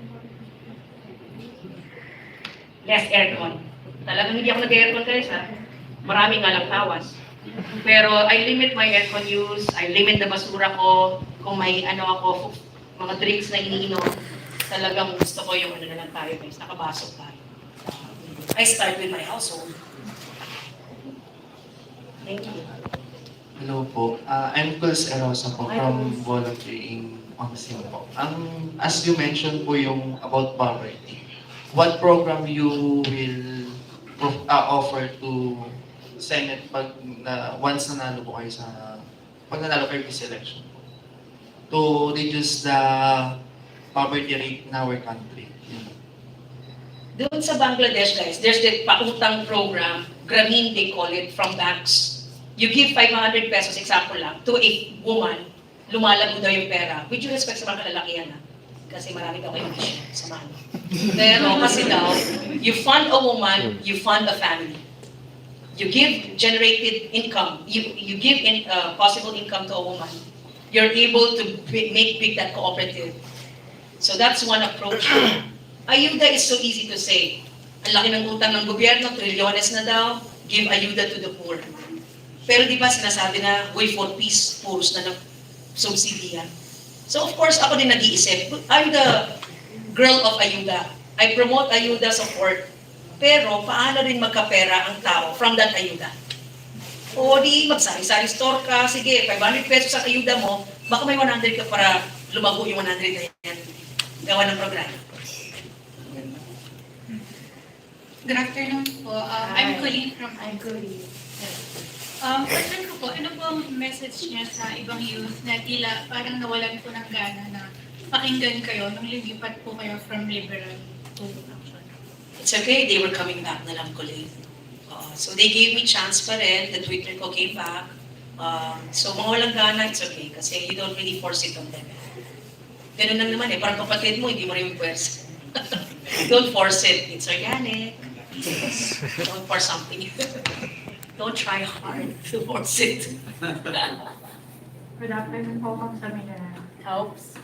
Less aircon. Talagang hindi ako nag-aircon guys ha. Maraming nga lang tawas. Pero I limit my aircon use, I limit na basura ko, kung may mga drinks na iniinom, talagang gusto ko yung na lang tayo guys, nakabasok tayo. I start with my household. Thank you. Hello po. I'm Kuls Erosa po from volunteering Maxim po. As you mentioned po yung about poverty, what program you will offer to Senate once nanalo po kayo pag nanalo kayo this election po, to reduce the poverty rate in our country? Doon sa Bangladesh, guys, there's the pautang program, Grameen they call it, from banks. You give 500 pesos, example lang, to a woman, lumalago daw yung pera. With due respect sa mga kalalakihan, Kasi marami daw kayong issue sa money. Pero kasi daw, you fund a woman, you fund a family. You give generated income, you give possible income to a woman, you're able to make big that cooperative. So that's one approach. Ayuda is so easy to say. Ang laki ng utang ng gobyerno, trilyones na daw, give ayuda to the poor. Pero di ba sinasabi na, way for peace, puros na ng subsidiya. So of course, ako din nag-iisip. I'm the girl of ayuda. I promote ayuda support. Pero paano rin magkapera ang tao from that ayuda? O di magsari-sari store ka, sige, 500 pesos sa ayuda mo, baka may 100 ka para lumago yung 100 na yan. Gawa ng programa. Good afternoon po. I'm Colleen from question ko po, ano po ang message niya sa ibang youth na tila parang nawalan po ng gana na pakinggan kayo nung lilipat po kayo from liberal to action? It's okay, they were coming back na lang ko lang. So they gave me chance pa rin, the Twitter ko came back. So mga walang gana, it's okay, kasi you don't really force it on them. Ganun lang naman parang kapatid mo, hindi mo rin pwers. Don't force it, it's organic. Don't force something. Don't try hard to force it. Good afternoon po, Ma'am Samira. Helps.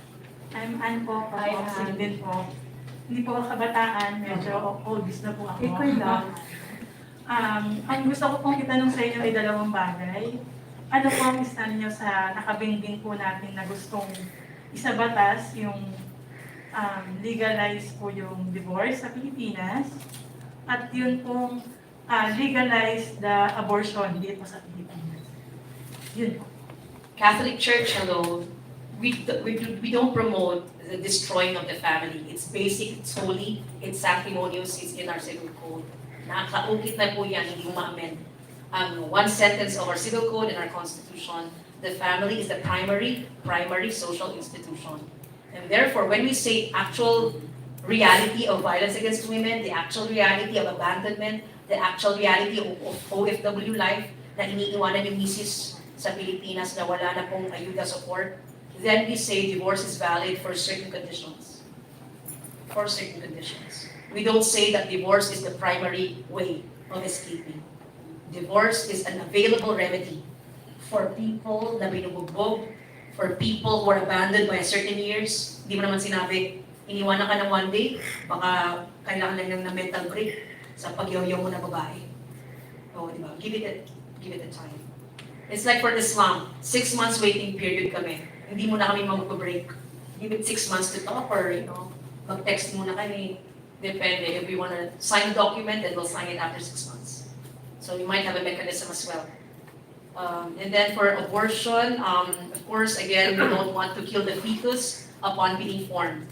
I'm Ann po, from din po. Hindi po ako kabataan, medyo oldies na po ako. Ikoy lang. Ang gusto ko pong itanong sa inyo ay dalawang bagay. Ano po ang stand niyo sa nakabingbing po natin na gustong isabatas yung legalize po yung divorce sa Pilipinas at yun pong legalize the abortion dito sa Pilipinas. Yun po. Catholic Church alone, we don't promote the destroying of the family. It's basic, it's holy, it's sanctimonious, it's in our civil code. Nakaukit na po yan, hindi ma-amend. One sentence of our civil code and our constitution, the family is the primary social institution. And therefore, when we say actual reality of violence against women, the actual reality of abandonment, the actual reality of OFW life, na iniiwanan yung misis sa Pilipinas na wala na pong ayuda support, then we say divorce is valid for certain conditions. For certain conditions. We don't say that divorce is the primary way of escaping. Divorce is an available remedy for people na binubugbog, for people who are abandoned by a certain years. Hindi mo naman sinabi, iniwanan ka ng one day, baka kailangan lang ng mental break sa pagyaw-yaw mo na babae. O, di ba? Give it a time. It's like for Islam, 6 months waiting period kami. Hindi mo na kami mag-break. Give it 6 months to talk or, mag-text muna kami. Depende. If we want to sign a document, then we'll sign it after 6 months. So you might have a mechanism as well. And then for abortion, of course, again, we don't want to kill the fetus upon being formed.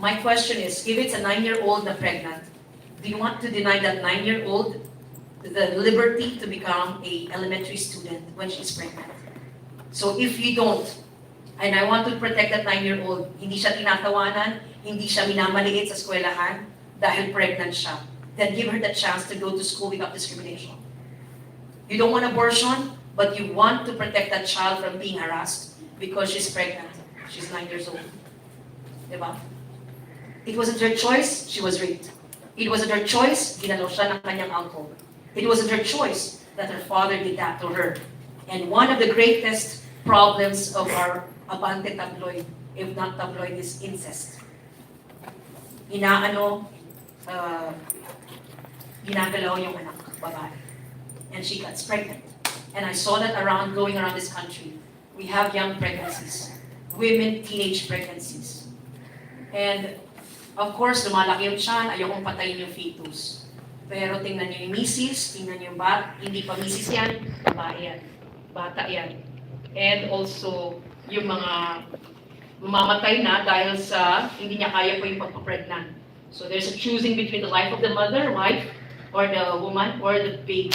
My question is, if it's a 9-year-old na pregnant, do you want to deny that 9-year-old the liberty to become a elementary student when she's pregnant? So if you don't, and I want to protect that 9-year-old, hindi siya tinatawanan, hindi siya minamaliit sa eskwelahan dahil pregnant siya, then give her the chance to go to school without discrimination. You don't want abortion, but you want to protect that child from being harassed because she's pregnant. She's 9 years old. Diba? It wasn't her choice, she was raped. It wasn't her choice, ginalaw siya ng kanyang uncle. It wasn't her choice that her father did that to her. And one of the greatest problems of our abante tabloid, if not tabloid, is incest. Ginagalaw yung anak, babae. And she gets pregnant. And I saw that going around this country. We have young pregnancies, women, teenage pregnancies. And of course, lumalaki yung tiyan, ayokong patayin yung fetus. Pero tingnan niyo yung misis, tingnan niyo yung hindi pa misis yan, babae yan, bata yan. And also, yung mga mamamatay na dahil sa hindi niya kaya po yung pagpapregnant. So there's a choosing between the life of the mother, wife, or the woman, or the baby.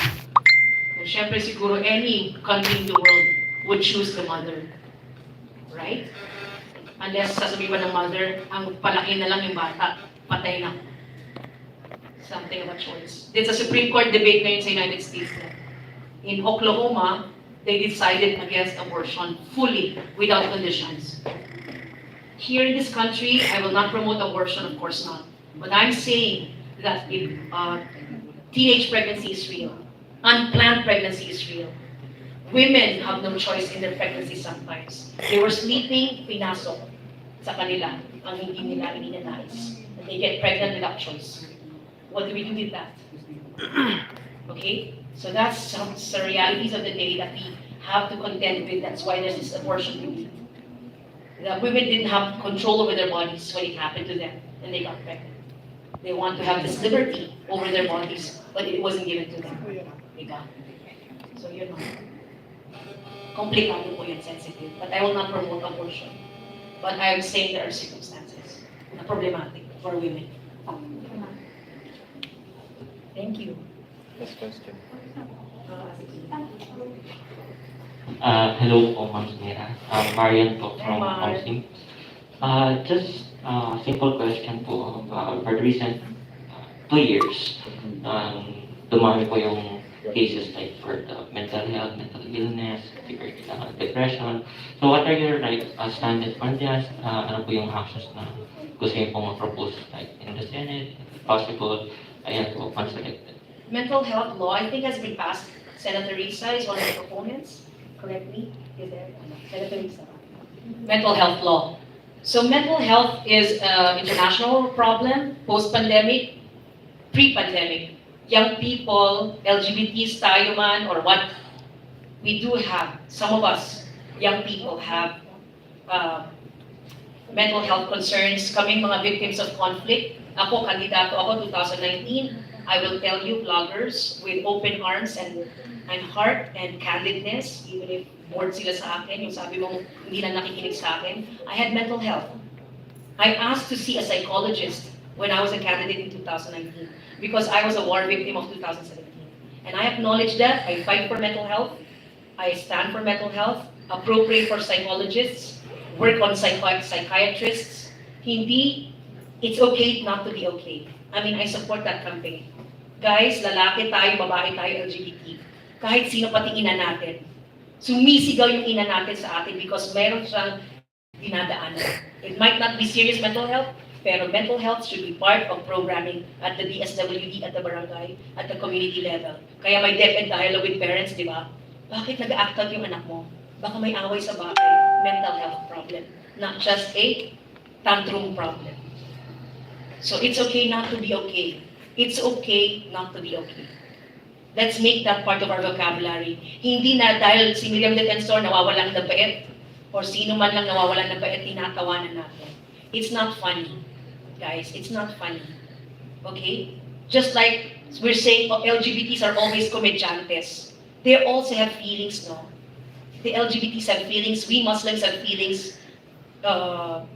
And syempre siguro any country in the world would choose the mother. Right? Unless sasabihin pa ng mother, ang palaki na lang yung bata, patay na. Something of a choice. There's a Supreme Court debate ngayon sa United States. In Oklahoma, they decided against abortion fully, without conditions. Here in this country, I will not promote abortion, of course not. But I'm saying that if teenage pregnancy is real, unplanned pregnancy is real, women have no choice in their pregnancy sometimes. They were sleeping, pinasok sa kanila ang hindi nila ininanais. And they get pregnant without choice. What do we do with that? Okay? So that's the realities of the day that we have to contend with. That's why there's this abortion movement. The women didn't have control over their bodies when it happened to them and they got pregnant. They want to have this liberty over their bodies, but it wasn't given to them. They got it. So you know, komplikado po yan, sensitive. But I will not promote abortion. But I am saying there are circumstances na problematic for women. Thank you. Next question. Hello po, Ma'am Samira. Marian po from Hi, Mar. Housing. Just a simple question po. For the recent 2 years, dumami po yung cases like for the mental health, mental illness, depression. So what are your standards on this? Ano po yung actions na gusto niyo pong ma-propose like in the Senate, if possible, ayan po, once elected? Mental health law, I think, has been passed. Senator Risa is one of the proponents. Correct me? Is there? Senator Risa. Mental health law. So mental health is an international problem, post-pandemic, pre-pandemic. Young people, LGBTs tayo man, or what, we do have, some of us, young people have mental health concerns, kaming mga victims of conflict. Ako, kandidato ako, 2019. I will tell you, vloggers, with open arms and heart and candidness, even if bored sila sa akin, yung sabi mo, hindi na nakikinig sa akin, I had mental health. I asked to see a psychologist when I was a candidate in 2019 because I was a war victim of 2017. And I acknowledge that. I fight for mental health. I stand for mental health, appropriate for psychologists, work on psychiatrists. Hindi, it's okay not to be okay. I mean, I support that campaign. Guys, lalaki tayo, babae tayo, LGBT. Kahit sino pati ina natin. Sumisigaw yung ina natin sa atin because meron siyang dinadaanan. It might not be serious mental health, pero mental health should be part of programming at the DSWD, at the barangay, at the community level. Kaya may DepEd dialogue with parents, di ba? Bakit nag-act out yung anak mo? Baka may away sa bahay. Mental health problem. Not just a tantrum problem. So it's okay not to be okay. It's okay not to be okay. Let's make that part of our vocabulary. Hindi na dahil si Miriam Defensor nawawalan ng bait or sino man lang nawawalan ng bait, tinatawanan natin. It's not funny, guys. It's not funny. Okay? Just like we're saying LGBTs are always komedyantes. They also have feelings, no? The LGBTs have feelings. We Muslims have feelings.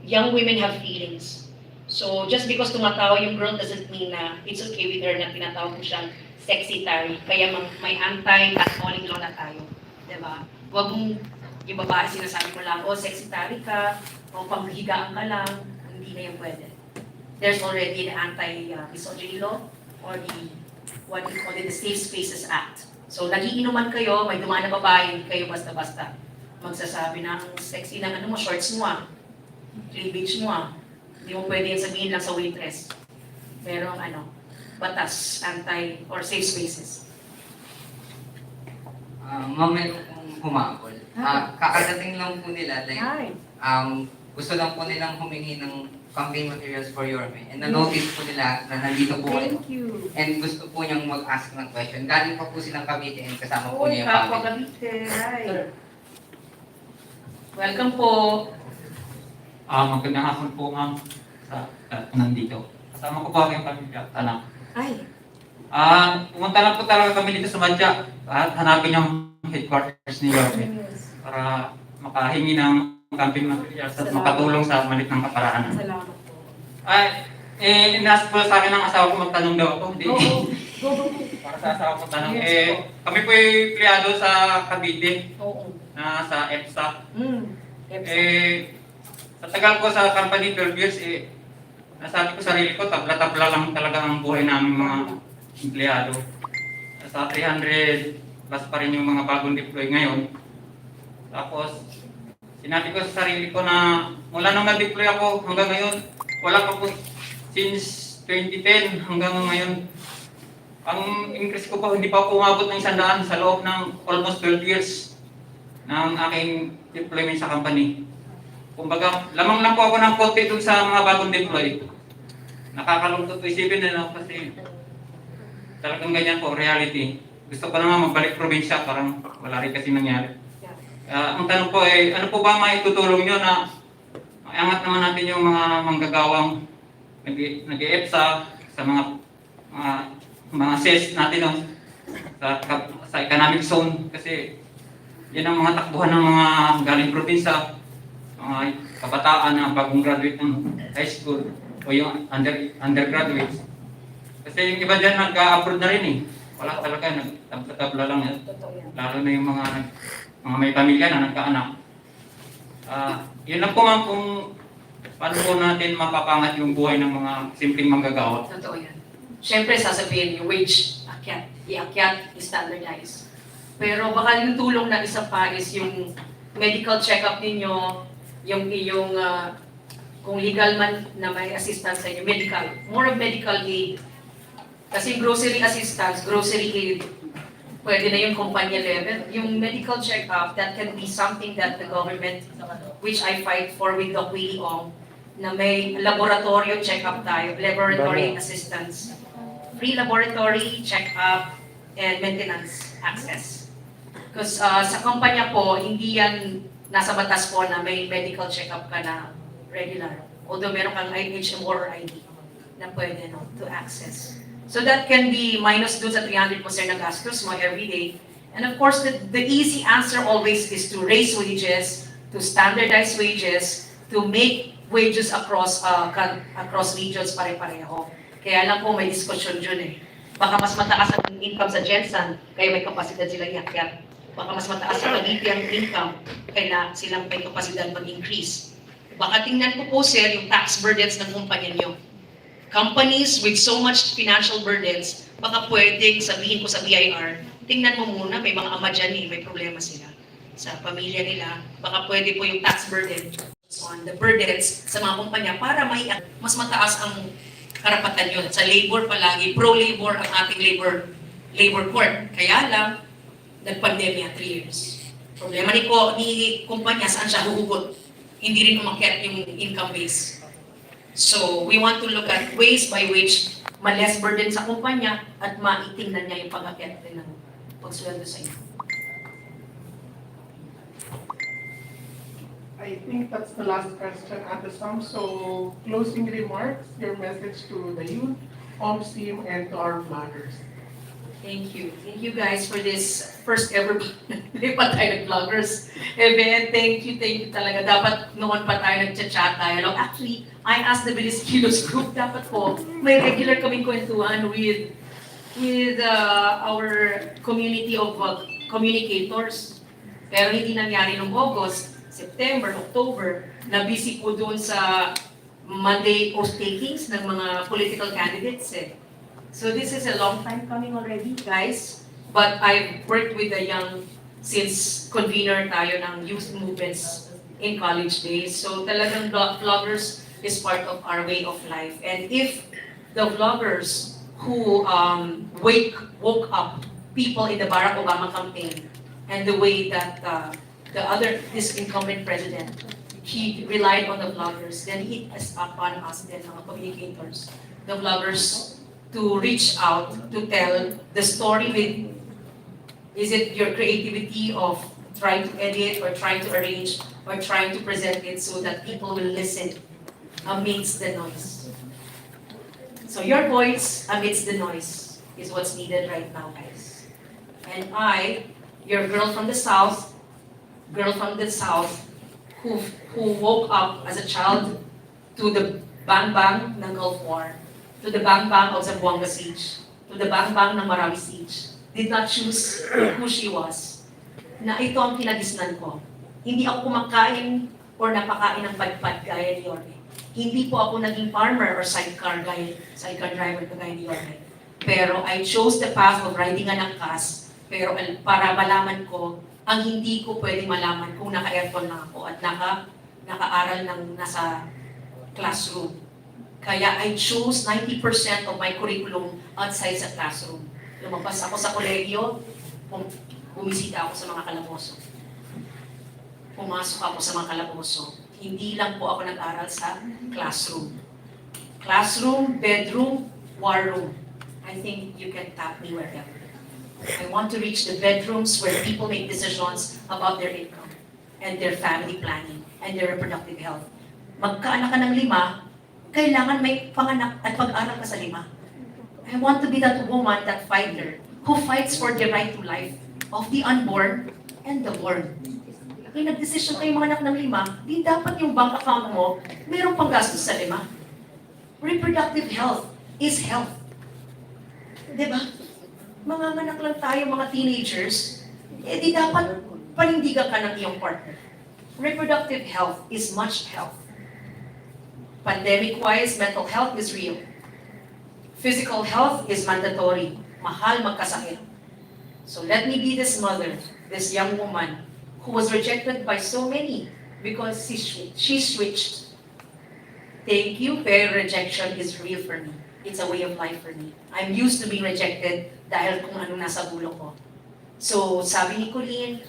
Young women have feelings. So, just because tumatawa yung girl doesn't mean na it's okay with her na tinatawag mo siyang sexy tari. Kaya may anti-catcalling law na tayo. Diba? Huwag mong yung babae sinasabi mo lang, oh, sexy tari ka, o panghigaan ka lang, hindi na yung pwede. There's already the anti-misogyny law or the, what we call it, the Safe Spaces Act. So, nagiinuman kayo, may dumaan na babae, hindi kayo basta-basta magsasabi na ang sexy ng ano mo, shorts mo cleavage mo Hindi mo pwede yan sabihin lang sa waitress. Merong batas, anti, or safe spaces. Ma'am, meron pong humabol. Kakadating lang po nila, like, gusto lang po nilang humingi ng campaign materials for Yorme. And na-notice po nila na nandito po kayo. Thank you. And gusto po niyang mag-ask ng question. Galing pa po silang Cavite and kasama po niya yung Kapwa family. Cavite, hi. Welcome po. Magandang hapon po, ma'am, sa nandito. Kasama ko po aking pamilya, anak. Ay. Pumunta lang po talaga kami dito sa Madya at hanapin yung headquarters ni Yorme para makahingi ng camping materials at makatulong sa maliit ng kaparaanan. Salamat po. Inas po sa akin ng asawa ko magtanong daw ako. Hindi. Go. Para sa asawa ko tanong. Yes, po. Kami po yung empleyado sa Cavite. Oo. Na sa EPSA. EPSA. Sa tagal ko sa company 12 years, nasabi ko sarili ko, tabla-tabla lang talaga ang buhay namin mga empleyado. Sa 300 plus pa rin yung mga bagong deploy ngayon. Tapos, Sinabi ko sa sarili ko na mula nung nag-deploy ako hanggang ngayon, wala pa po since 2010 hanggang ngayon. Ang increase ko pa, hindi pa po umabot ng 100 sa loob ng almost 12 years ng aking deployment sa company. Kumbaga, lamang lang po ako ng konti dun sa mga bagong deploy. Nakakalungkot po isipin na kasi talagang ganyan po, reality. Gusto ko naman magbalik probinsya, parang wala rin kasi nangyari. Ang tanong po ay, ano po ba maitutulong nyo na maiangat naman natin yung mga manggagawang nag-EPSA sa mga SES natin no? sa economic zone kasi yan ang mga takbuhan ng mga galing probinsya, mga kabataan na bagong graduate ng high school o yung undergraduates. Kasi yung iba dyan nag-abroad na rin eh. Wala talaga, nagtabla lang yan. Lalo na yung mga may pamilya na nagkaanak. Yun lang po ma'am kung paano po natin mapapangat yung buhay ng mga simpleng manggagawa. Totoo yan. Siyempre, sasabihin yung wage, akyat, i-akyat, i-standardize. Pero baka yung tulong na isa pa is yung medical check-up ninyo, yung iyong, kung legal man na may assistance sa inyo, medical, more of medical aid. Kasi grocery assistance, grocery aid, pwede na yung kumpanya level. Yung medical check-up, that can be something that the government, which I fight for with Doc Willie Ong, na may laboratory check-up tayo, laboratory assistance. Free laboratory, check-up, and maintenance access. Because sa kumpanya po, hindi yan nasa batas po na may medical check-up ka na regular. Although meron kang HMO or ID na pwede to access. So that can be minus dun sa 300% na gastos mo every day. And of course, the easy answer always is to raise wages, to standardize wages, to make wages across regions pare-pareho. Kaya lang po may diskusyon dyan eh. Baka mas mataas ang income sa Jensen, kaya may kapasidad silang iakyat. Baka mas mataas sa Cavite ang income, kaya silang may kapasidad mag-increase. Baka tingnan ko po sir yung tax burdens ng kumpanya nyo. Companies with so much financial burdens, baka pwedeng sabihin ko sa BIR, tingnan mo muna, may mga ama dyan eh, may problema sila sa pamilya nila. Baka pwede po yung tax burden on the burdens sa mga kumpanya para mas mataas ang karapatan yun. Sa labor palagi, pro-labor ang ating labor court. Kaya lang, nagpandemya 3 years. Problema ni kumpanya, saan siya huhugot? Hindi rin umakyat yung income base. So, we want to look at ways by which ma-less burden sa kumpanya at maitingnan niya yung pag-akyat din ng pagsweldo sa inyo. I think that's the last question at the time. So, closing remarks, your message to the youth, OMSIM, and to our vloggers. Thank you. Thank you guys for this first ever lipat tayo ng vloggers event. Thank you talaga. Dapat noon pa tayo nag-chat tayo. Actually, I asked the Biliskilos group, dapat po may regular kaming kwentuhan with our community of communicators. Pero hindi nangyari noong August. September, October, na busy po doon sa Monday oath-takings ng mga political candidates eh. So this is a long time coming already, guys. But I've worked with the young since convener tayo ng youth movements in college days. So talagang vloggers is part of our way of life. And if the vloggers who woke up people in the Barack Obama campaign and the way that this incumbent president, he relied on the vloggers, then it is upon us, then mga communicators, the vloggers, to reach out, to tell the story with, is it your creativity of trying to edit or trying to arrange or trying to present it so that people will listen amidst the noise. So your voice amidst the noise is what's needed right now, guys. And I, your girl from the South, who woke up as a child to the bang-bang ng Gulf War, to the bang-bang of Zamboanga Siege, to the bang-bang ng Marawi Siege, did not choose who she was. Na ito ang kinagisnan ko. Hindi ako kumakain or napakain ng padpad gaya ni Yorme. Hindi po ako naging farmer or sidecar driver gaya ni Yorme. Pero I chose the path of riding an angkas, pero para malaman ko ang hindi ko pwedeng malaman kung naka-aircon lang ako at nakaaral ng nasa classroom. Kaya I chose 90% of my curriculum outside sa classroom. Lumabas ako sa kolegyo, bumisita ako sa mga kalaboso. Pumasok ako sa mga kalaboso. Hindi lang po ako nag-aral sa classroom. Classroom, bedroom, war room. I think you can tap me wherever. I want to reach the bedrooms where people make decisions about their income and their family planning and their reproductive health. Magkaanak ka ng 5, kailangan may panganak at pag-aral ka sa 5. I want to be that woman, that fighter, who fights for the right to life of the unborn and the born. Kung nag-decision kayo mga anak ng 5, di dapat yung bank account mo, mayroong panggastos sa 5. Reproductive health is health. Diba? Manganganak lang tayo mga teenagers, di dapat panindigan ka ng iyong partner. Reproductive health is much health. Pandemic-wise, mental health is real. Physical health is mandatory. Mahal magkasakit. So let me be this mother, this young woman, who was rejected by so many because she switched. Thank you, pero rejection is real for me. It's a way of life for me. I'm used to being rejected dahil kung ano nasa bulok ko. So, sabi ni Colleen,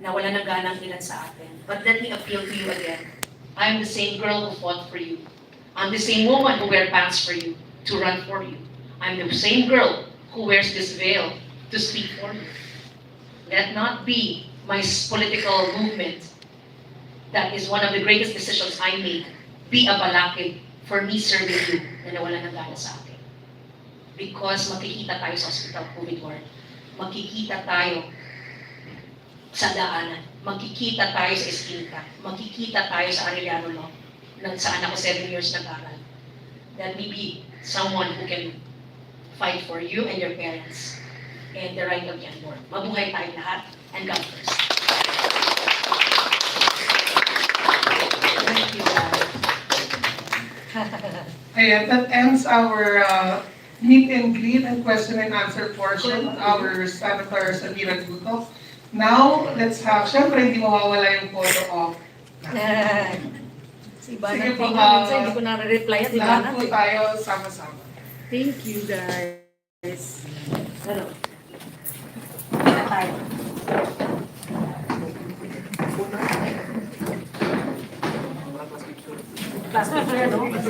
nawala ng gana ang ilan sa atin. But let me appeal to you again. I'm the same girl who fought for you. I'm the same woman who wear pants for you, to run for you. I'm the same girl who wears this veil to speak for you. Let not be my political movement, that is one of the greatest decisions I made, be a balakid for me serving you na nawala ng gana sa akin. Because makikita tayo sa hospital COVID ward, makikita tayo sa daanan, makikita tayo sa eskinita, makikita tayo sa Arellano Law, saan ako 7 years nag-aral. Let me be someone who can fight for you and your parents and the right of the unborn. Mabuhay tayo lahat, and God first. Thank you, Ayan, that ends our meet and greet and question and answer portion of our Senator Samira Gutoc. Now, let's have, syempre hindi mawawala yung photo op. Si Ivana, hindi ko na-reply at Ivana. Lahat po tayo sama-sama. Thank you, guys. Ano? Kita tayo. Class picture, no?